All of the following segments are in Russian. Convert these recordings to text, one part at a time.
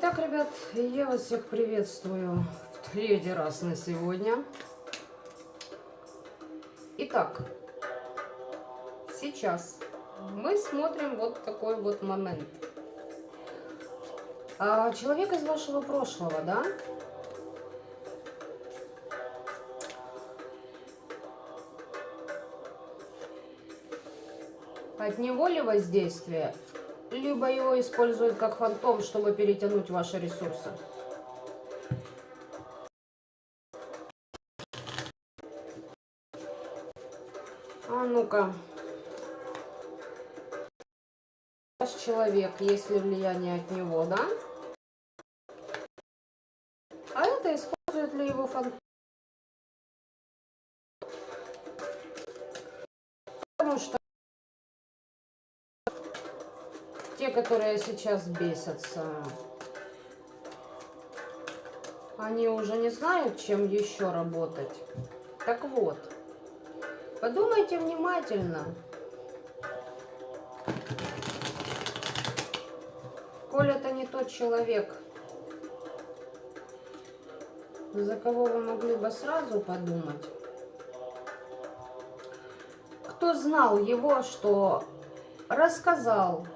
Итак, ребят, я вас всех приветствую в третий раз на сегодня. Итак, сейчас мы смотрим вот такой вот момент. Человек из вашего прошлого, да? От него ли воздействие, либо его используют как фантом, чтобы перетянуть ваши ресурсы? А ну-ка. Ваш человек, есть ли влияние от него, да? А это использует ли его фантом? Потому что те, которые сейчас бесятся, они уже не знают, чем еще работать. Так вот, подумайте внимательно. Коль это не тот человек, за кого вы могли бы сразу подумать, кто знал его, что рассказал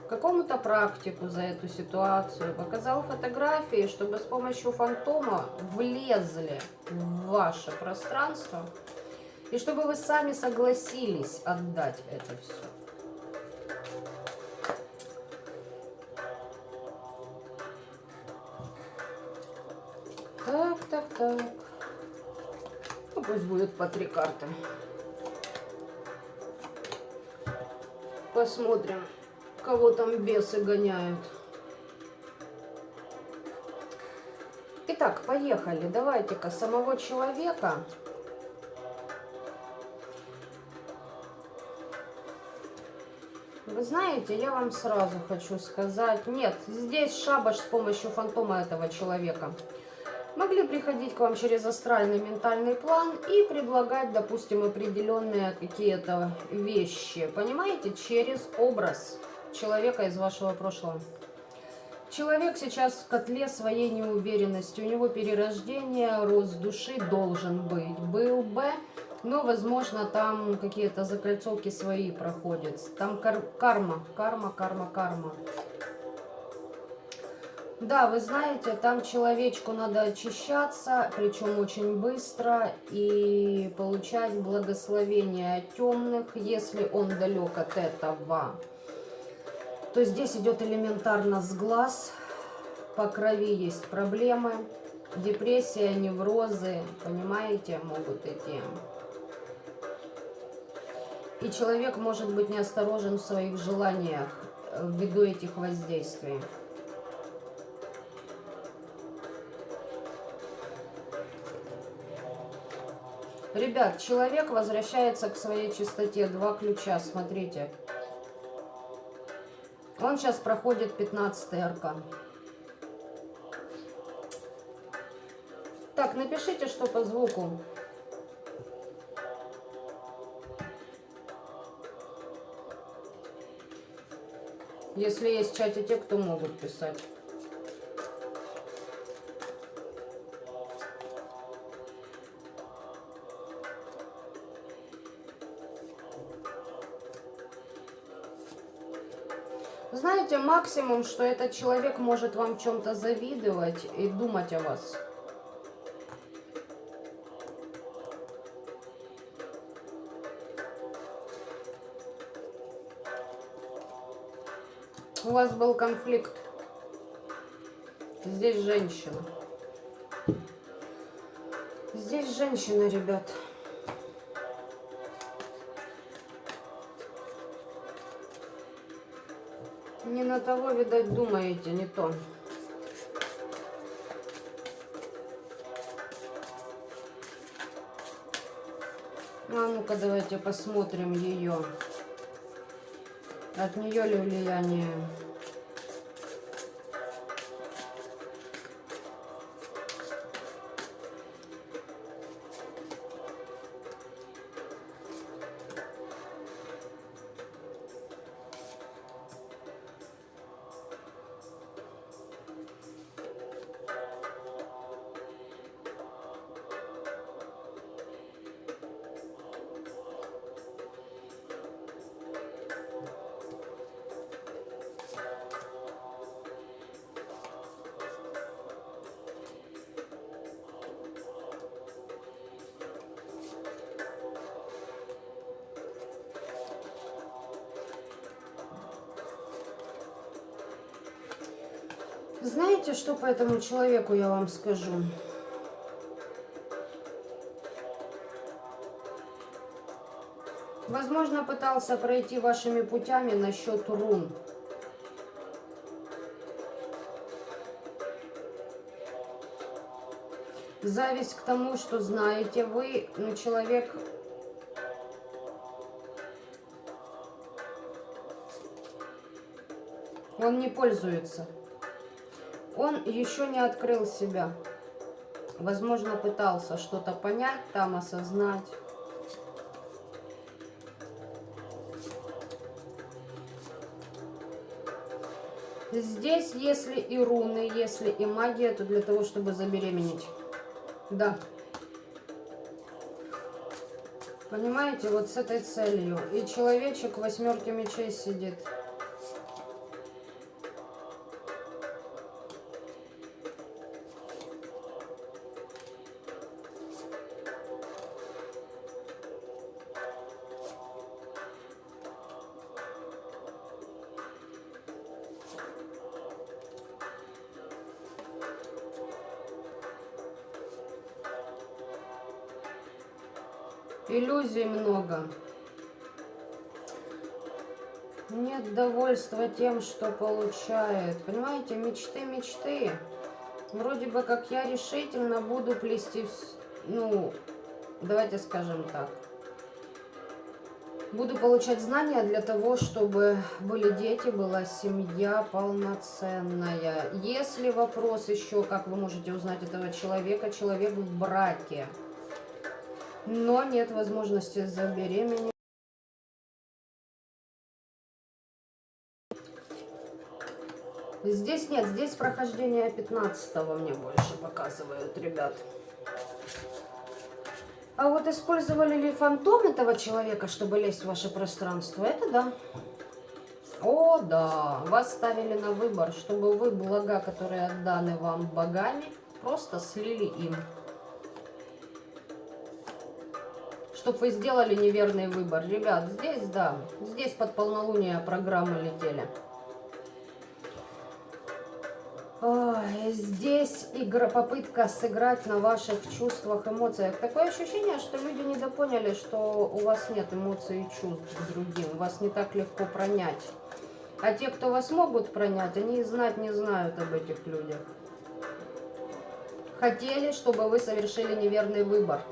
какому-то практику за эту ситуацию, показал фотографии, чтобы с помощью фантома влезли в ваше пространство, и чтобы вы сами согласились отдать это все. Так. Ну, пусть будет по 3 карты. Посмотрим, кого там бесы гоняют. Итак, поехали. Давайте-ка самого человека. Вы знаете, я вам сразу хочу сказать. Нет, здесь шабаш с помощью фантома этого человека. Могли приходить к вам через астральный ментальный план и предлагать, допустим, определенные какие-то вещи. Понимаете? Через образ человека из вашего прошлого. Человек сейчас в котле своей неуверенности. У него перерождение, рост души должен быть. Был бы, но, возможно, там какие-то закольцовки свои проходят. Там карма. Да, вы знаете, там человечку надо очищаться, причем очень быстро, и получать благословение от темных, если он далек от этого. То здесь идет элементарно с глаз, по крови есть проблемы, депрессия, неврозы, понимаете, могут идти. И человек может быть неосторожен в своих желаниях ввиду этих воздействий. Ребят, человек возвращается к своей чистоте. 2 ключа, смотрите. Он сейчас проходит 15-й аркан. Так, напишите, что по звуку. Если есть в чате те, кто могут писать. Знаете, максимум, что этот человек может вам в чем-то завидовать и думать о вас. У вас был конфликт. Здесь женщина. Здесь женщина, ребят. Не на того, видать, думаете, не то. А ну-ка, давайте посмотрим ее. От нее ли влияние? Знаете, что по этому человеку я вам скажу? Возможно, пытался пройти вашими путями насчет рун. Зависть к тому, что знаете вы, но человек... Он не пользуется. Он еще не открыл себя. Возможно, пытался что-то понять, там осознать. Здесь, если и руны, если и магия, то для того, чтобы забеременеть. Да. Понимаете, вот с этой целью. И человечек в 8 мечей сидит. Иллюзий много. Нет довольства тем, что получает. Понимаете, мечты. Вроде бы как я решительно буду плести, ну, давайте скажем так. Буду получать знания для того, чтобы были дети, была семья полноценная. Если вопрос еще, как вы можете узнать этого человека, человек в браке, но нет возможности забеременеть. Здесь нет, здесь прохождение 15-го мне больше показывают, ребят. А вот использовали ли фантом этого человека, чтобы лезть в ваше пространство? Это да. О, да. Вас ставили на выбор, чтобы вы блага, которые отданы вам богами, просто слили им. Чтобы вы сделали неверный выбор. Ребят, здесь, да. Здесь под полнолуние программы летели. Ой, здесь попытка сыграть на ваших чувствах, эмоциях. Такое ощущение, что люди недопоняли, что у вас нет эмоций и чувств к другим. Вас не так легко пронять. А те, кто вас могут пронять, они и знать не знают об этих людях. Хотели, чтобы вы совершили неверный выбор.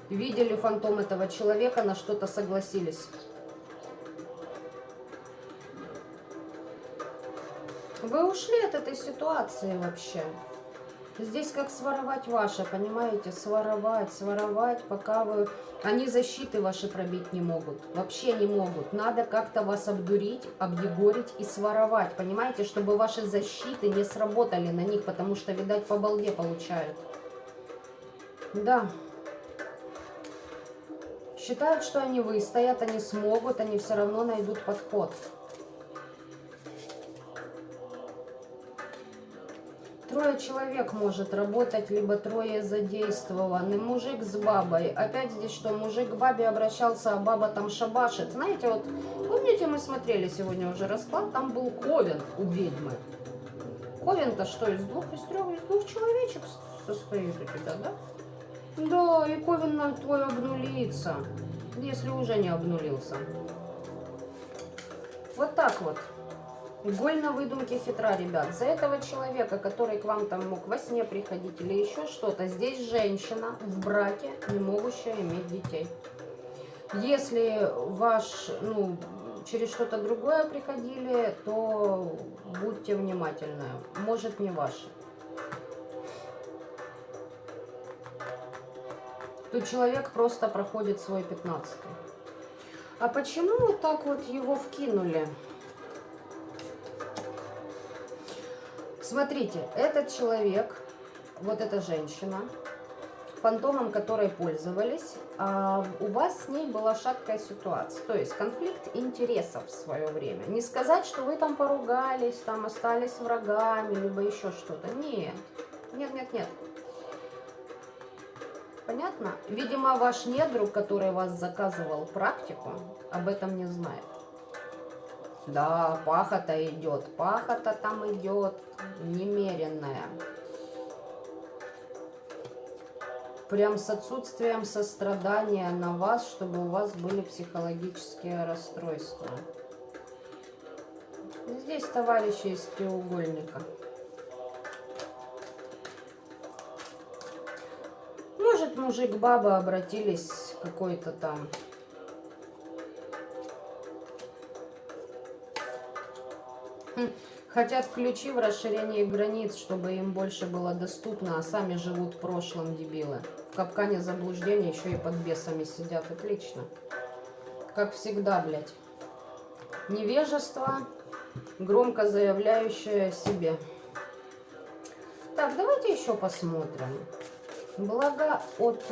Видели фантом этого человека, на что-то согласились. Вы ушли от этой ситуации вообще. Здесь как своровать ваше, понимаете? Своровать, пока вы... Они защиты ваши пробить не могут. Вообще не могут. Надо как-то вас обдурить, объегорить и своровать. Понимаете? Чтобы ваши защиты не сработали на них, потому что, видать, по балде получают. Да. Считают, что они выстоят, они смогут, они все равно найдут подход. Трое человек может работать, либо трое задействованы. Мужик с бабой. Опять здесь что? Мужик к бабе обращался, а баба там шабашит. Знаете, вот, помните, мы смотрели сегодня уже расклад, там был ковен у ведьмы. Ковен-то что, из двух человечек состоит у тебя, да? Да, и ковен твой обнулится, если уже не обнулился. Вот так вот. Голь на выдумке хитра, ребят. За этого человека, который к вам там мог во сне приходить или еще что-то, здесь женщина в браке, не могущая иметь детей. Если через что-то другое приходили, то будьте внимательны. Может, не ваше. Тут человек просто проходит свой 15-й. А почему вот так вот его вкинули? Смотрите, этот человек, вот эта женщина, фантомом которой пользовались, у вас с ней была шаткая ситуация, то есть конфликт интересов в свое время. Не сказать, что вы там поругались, там остались врагами, либо еще что-то. Нет, нет. Понятно? Видимо, ваш недруг, который вас заказывал практику, об этом не знает. Да, пахота идет. Пахота там идет немеренная. Прям с отсутствием сострадания на вас, чтобы у вас были психологические расстройства. Здесь товарищи из треугольника. Может, мужик-баба обратились какой-то там. Хотят ключи в расширении границ, чтобы им больше было доступно, а сами живут в прошлом, дебилы. В капкане заблуждения еще и под бесами сидят. Отлично. Как всегда, блядь. Невежество, громко заявляющее о себе. Так, давайте еще посмотрим. Благо от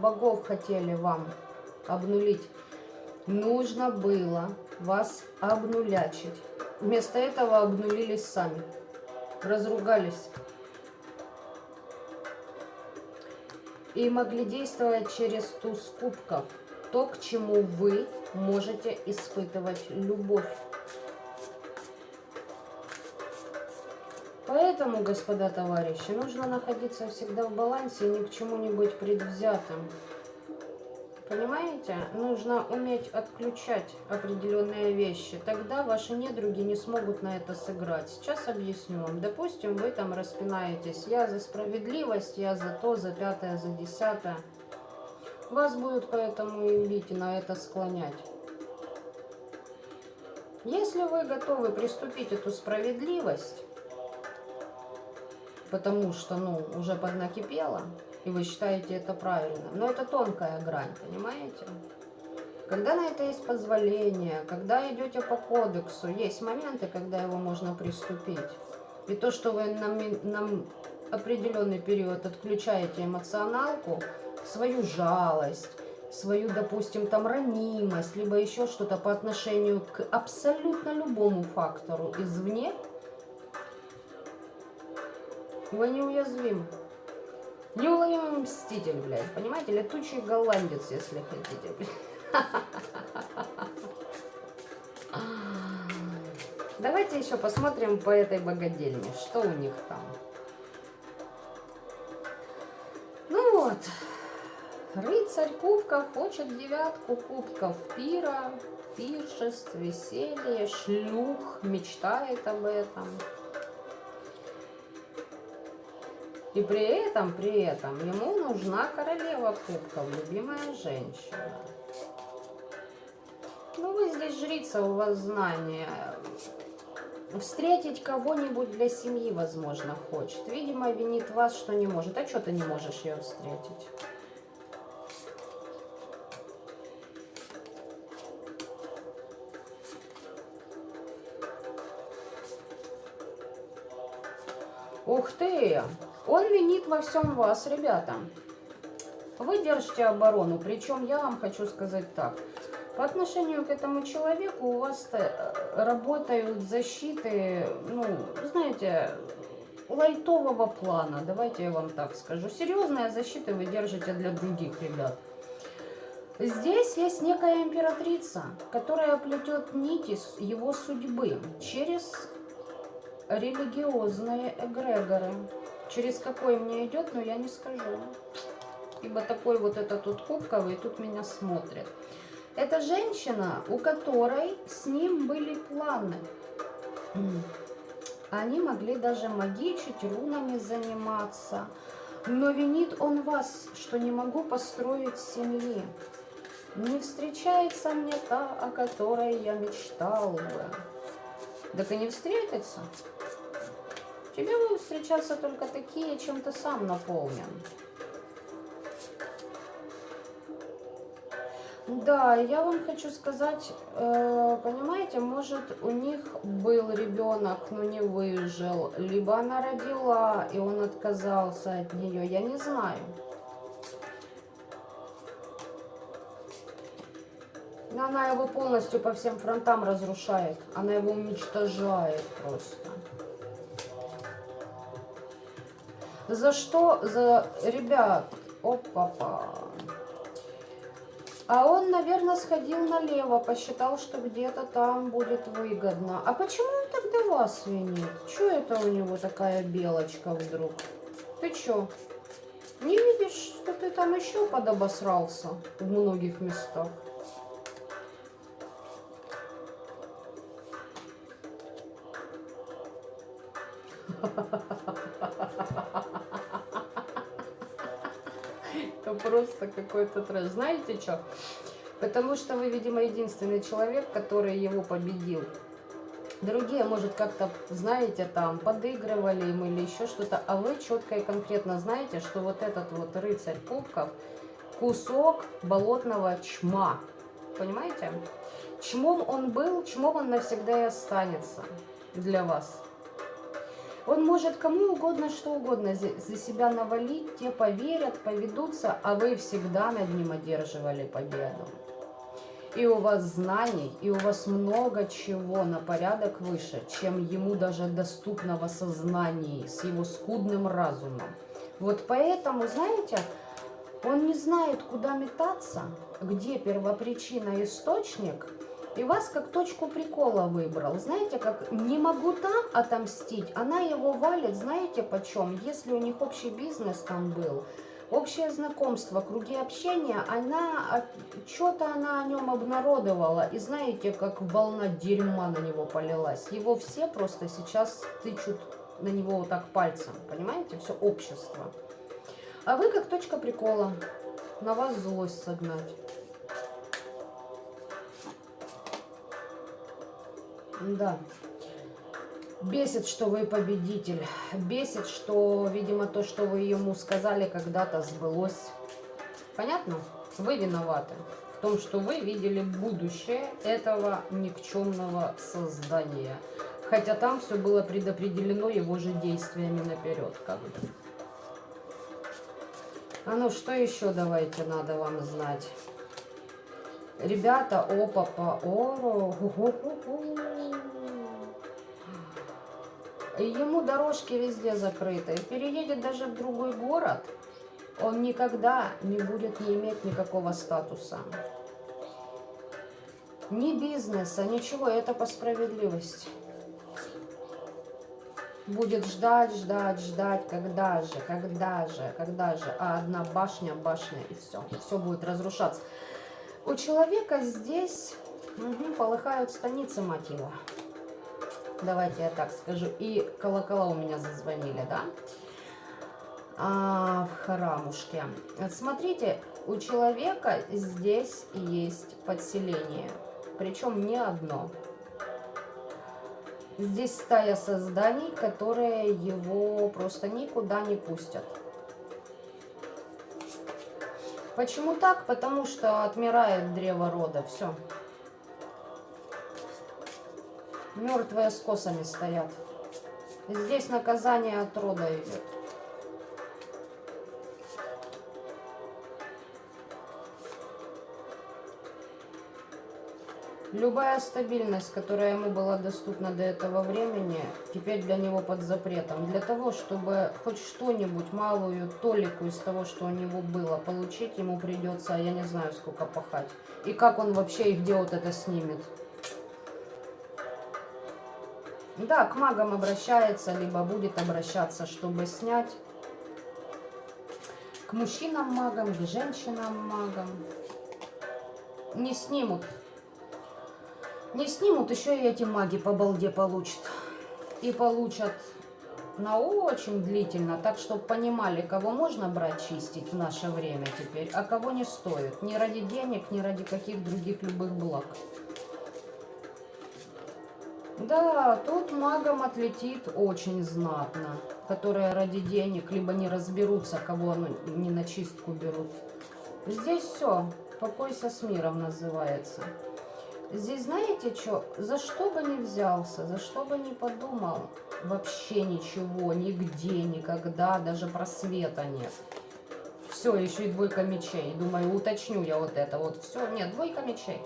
богов хотели вам обнулить. Нужно было вас обнулячить. Вместо этого обнулились сами. Разругались. И могли действовать через туз кубков. То, к чему вы можете испытывать любовь. Поэтому, господа товарищи, нужно находиться всегда в балансе и ни к чему не быть предвзятым. Понимаете? Нужно уметь отключать определенные вещи. Тогда ваши недруги не смогут на это сыграть. Сейчас объясню вам. Допустим, вы там распинаетесь. Я за справедливость, я за то, за пятое, за десятое. Вас будут поэтому и бить, и на это склонять. Если вы готовы приступить эту справедливость, потому что, уже поднакипело, и вы считаете это правильным. Но это тонкая грань, понимаете? Когда на это есть позволение, когда идете по кодексу, есть моменты, когда его можно приступить. И то, что вы на определенный период отключаете эмоционалку, свою жалость, свою, допустим, там ранимость, либо еще что-то по отношению к абсолютно любому фактору извне, вы неуязвимы. Неуловимый мститель, блядь, понимаете? Летучий голландец, если хотите, блядь. Давайте еще посмотрим по этой богадельне, что у них там. Ну вот, рыцарь кубков хочет девятку кубков, пира, пиршеств, веселье, шлюх, мечтает об этом. И при этом ему нужна королева кубков, любимая женщина. Ну, вы здесь жрица, у вас знания. Встретить кого-нибудь для семьи, возможно, хочет. Видимо, винит вас, что не может. А что ты не можешь ее встретить? Ух ты! Он винит во всем вас, ребята. Вы держите оборону. Причем я вам хочу сказать так. По отношению к этому человеку у вас работают защиты, знаете, лайтового плана. Давайте я вам так скажу. Серьезные защиты вы держите для других ребят. Здесь есть некая императрица, которая плетет нити его судьбы через религиозные эгрегоры. Через какой мне идет, но я не скажу. Ибо такой вот этот тут кубковый тут меня смотрит. Это женщина, у которой с ним были планы. Они могли даже магичить, рунами заниматься. Но винит он вас, что не могу построить семьи. Не встречается мне та, о которой я мечтал бы. Так и не встретится. Тебе будут встречаться только такие, чем ты сам наполнен. Да, я вам хочу сказать, понимаете, может, у них был ребенок, но не выжил, либо она родила, и он отказался от нее, я не знаю. Но она его полностью по всем фронтам разрушает, она его уничтожает просто. За что? За ребят. Опа-па. А он, наверное, сходил налево, посчитал, что где-то там будет выгодно. А почему он тогда вас винит? Чё это у него такая белочка вдруг? Ты чё, не видишь, что ты там еще подобосрался в многих местах? Это просто какой-то трэш. Знаете что? Потому что вы, видимо, единственный человек, который его победил. Другие, может, как-то, знаете, там, подыгрывали им или еще что-то, а вы четко и конкретно знаете, что вот этот вот рыцарь кубков кусок болотного чма. Понимаете? Чмом он был, чмом он навсегда и останется для вас. Он может кому угодно, что угодно за себя навалить, те поверят, поведутся, а вы всегда над ним одерживали победу. И у вас знаний, и у вас много чего на порядок выше, чем ему даже доступно в осознании, с его скудным разумом. Вот поэтому, знаете, он не знает, куда метаться, где первопричина, источник, и вас как точку прикола выбрал. Знаете, как не могу там отомстить, она его валит, знаете почем? Если у них общий бизнес там был, общее знакомство, круги общения, что-то она о нем обнародовала. И знаете, как волна дерьма на него полилась. Его все просто сейчас тычут на него вот так пальцем, понимаете? Все общество. А вы как точка прикола, на вас злость согнать. Да. Бесит, что вы победитель. Бесит, что, видимо, то, что вы ему сказали, когда-то сбылось. Понятно? Вы виноваты в том, что вы видели будущее этого никчемного создания. Хотя там все было предопределено его же действиями наперед. Как бы. А ну, что еще давайте надо вам знать? Ребята, опа, ему дорожки везде закрыты. Переедет даже в другой город, он никогда не будет не иметь никакого статуса. Ни бизнеса, ничего, это по справедливости. Будет ждать, когда же. А одна башня, и все будет разрушаться. У человека здесь полыхают станицы, мать его. Давайте я так скажу. И колокола у меня зазвонили, да? В храмушке. Смотрите, у человека здесь есть подселение. Причем не одно. Здесь стая созданий, которые его просто никуда не пустят. Почему так? Потому что отмирает древо рода. Все. Мертвые с косами стоят. Здесь наказание от рода идет. Любая стабильность, которая ему была доступна до этого времени, теперь для него под запретом. Для того, чтобы хоть что-нибудь, малую толику из того, что у него было, получить, ему придется, я не знаю, сколько пахать. И как он вообще и где вот это снимет. Да, к магам обращается, либо будет обращаться, чтобы снять. К мужчинам-магам, к женщинам-магам. Не снимут. Не снимут, еще и эти маги по балде получат. И получат на очень длительно, так чтобы понимали, кого можно брать чистить в наше время теперь, а кого не стоит. Ни ради денег, ни ради каких других любых благ. Да, тут магам отлетит очень знатно, которые ради денег либо не разберутся, кого не на чистку берут. Здесь все, покойся с миром называется. Здесь знаете что, за что бы ни взялся, за что бы ни подумал, вообще ничего, нигде, никогда, даже просвета нет. Все, еще и двойка мечей. Думаю, уточню я вот это вот. Все, нет, двойка мечей.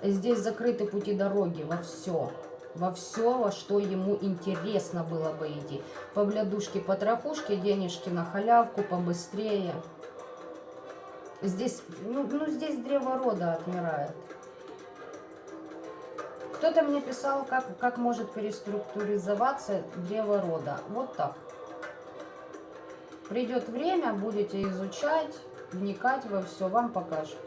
Здесь закрыты пути дороги во все. Во все, во что ему интересно было бы идти. По блядушке, по трахушке, денежки на халявку, побыстрее. Здесь, здесь древо рода отмирает. Кто-то мне писал, как может переструктуризоваться древо рода. Вот так. Придет время, будете изучать, вникать во все, вам покажут.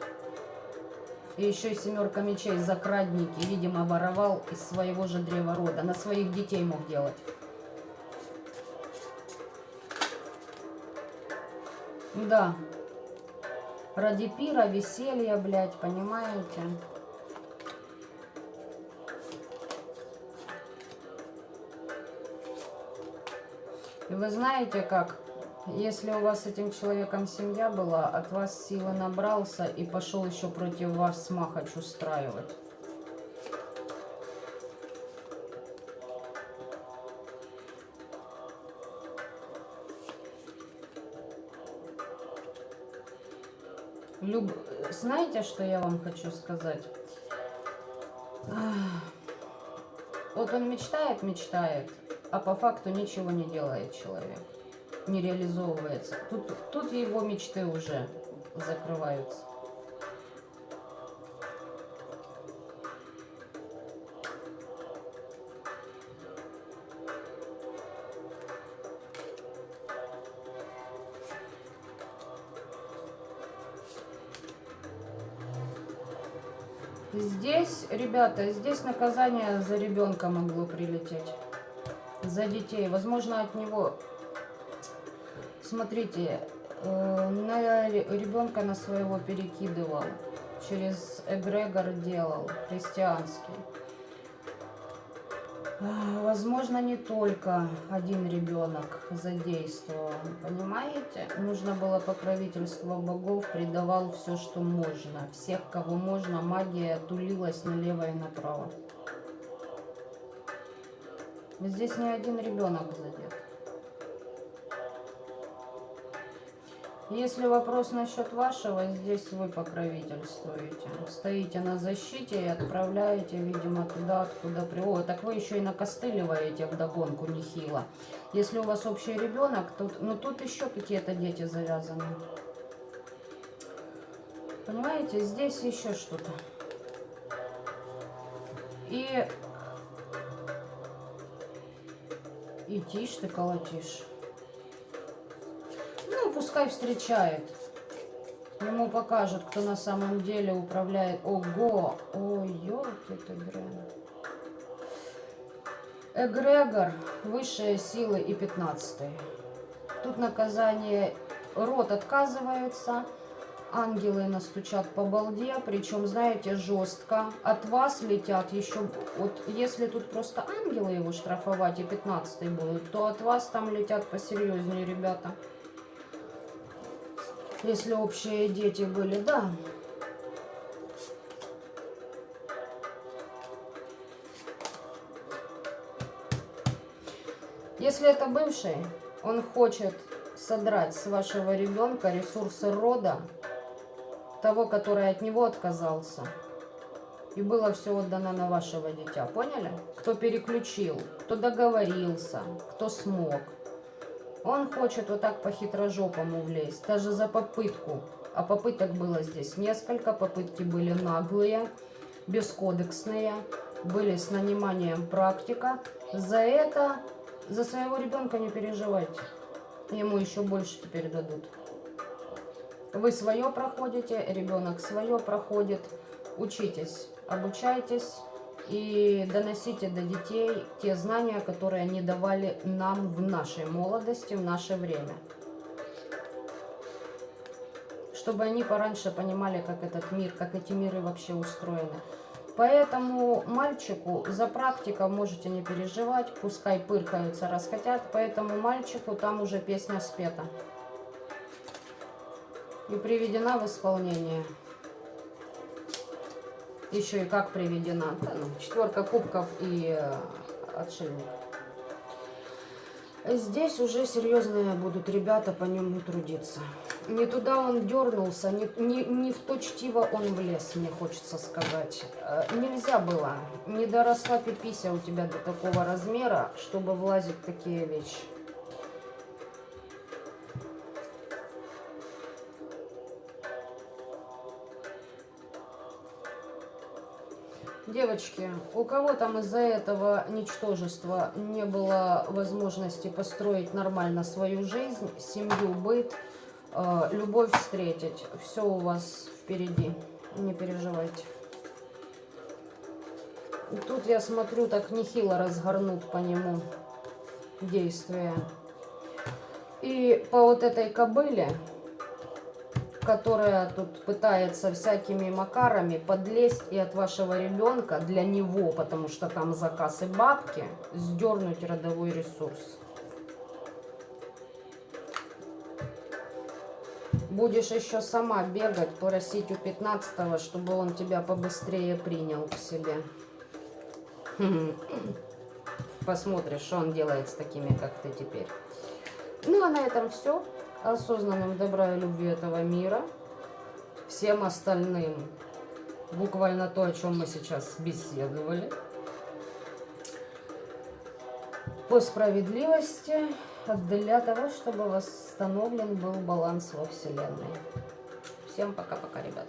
И еще и 7 мечей закрадники, видимо, воровал из своего же древа рода. На своих детей мог делать. Да. Ради пира, веселья, блядь, понимаете? И вы знаете как? Если у вас с этим человеком семья была, от вас силы набрался и пошел еще против вас махач устраивать. Знаете, что я вам хочу сказать? Вот он мечтает, мечтает, а по факту ничего не делает человек. Не реализовывается. Тут его мечты уже закрываются. Здесь, ребята, здесь наказание за ребенка могло прилететь. За детей. Возможно, от него... Смотрите, на ребенка на своего перекидывал, через эгрегор делал, христианский. Возможно, не только один ребенок задействовал, понимаете? Нужно было покровительство богов, придавал все, что можно. Всех, кого можно, магия тулилась налево и направо. Здесь не один ребенок задет. Если вопрос насчет вашего, здесь вы покровительствуете. Стоите на защите и отправляете, видимо, туда, откуда приводят. Так вы еще и накостыливаете вдогонку нехило. Если у вас общий ребенок, тут еще какие-то дети завязаны. Понимаете, здесь еще что-то. И тишь ты колотишь. Пускай встречает. Ему покажут, кто на самом деле управляет. Ого! Ой, ёлки ты, блин. Эгрегор, высшие силы и 15-й. Тут наказание. Род отказывается. Ангелы настучат по балде. Причем, знаете, жестко. От вас летят еще... Вот если тут просто ангелы его штрафовать и 15-й будут, то от вас там летят посерьезнее, ребята. Если общие дети были, да. Если это бывший, он хочет содрать с вашего ребенка ресурсы рода, того, который от него отказался, и было все отдано на вашего дитя. Поняли? Кто переключил, кто договорился, кто смог. Он хочет вот так по хитрожопому влезть, даже за попытку. А попыток было здесь несколько, попытки были наглые, бескодексные, были с наниманием практика. За это, за своего ребенка не переживайте, ему еще больше теперь дадут. Вы свое проходите, ребенок свое проходит, учитесь, обучайтесь. И доносите до детей те знания, которые они давали нам в нашей молодости, в наше время. Чтобы они пораньше понимали, как этот мир, как эти миры вообще устроены. Поэтому мальчику за практикой можете не переживать, пускай пырхаются, раз хотят. Поэтому мальчику там уже песня спета и приведена в исполнение. Еще и как приведена. Да, 4 кубков и отшельник. Здесь уже серьезные будут ребята по нему трудиться. Не туда он дернулся, не в то чтиво он влез, мне хочется сказать. Нельзя было. Не доросла пипися у тебя до такого размера, чтобы влазить в такие вещи. Девочки, у кого там из-за этого ничтожества не было возможности построить нормально свою жизнь, семью, быт, любовь встретить, все у вас впереди, не переживайте. Тут я смотрю, так нехило разгорнут по нему действия. И по вот этой кобыле, которая тут пытается всякими макарами подлезть и от вашего ребенка для него, потому что там заказ и бабки, сдернуть родовой ресурс. Будешь еще сама бегать, просить у 15-го, чтобы он тебя побыстрее принял к себе. Посмотришь, что он делает с такими, как ты теперь. Ну, а на этом все. Осознанным добра и любви этого мира. Всем остальным буквально то, о чем мы сейчас беседовали. По справедливости, для того, чтобы восстановлен был баланс во Вселенной. Всем пока-пока, ребят.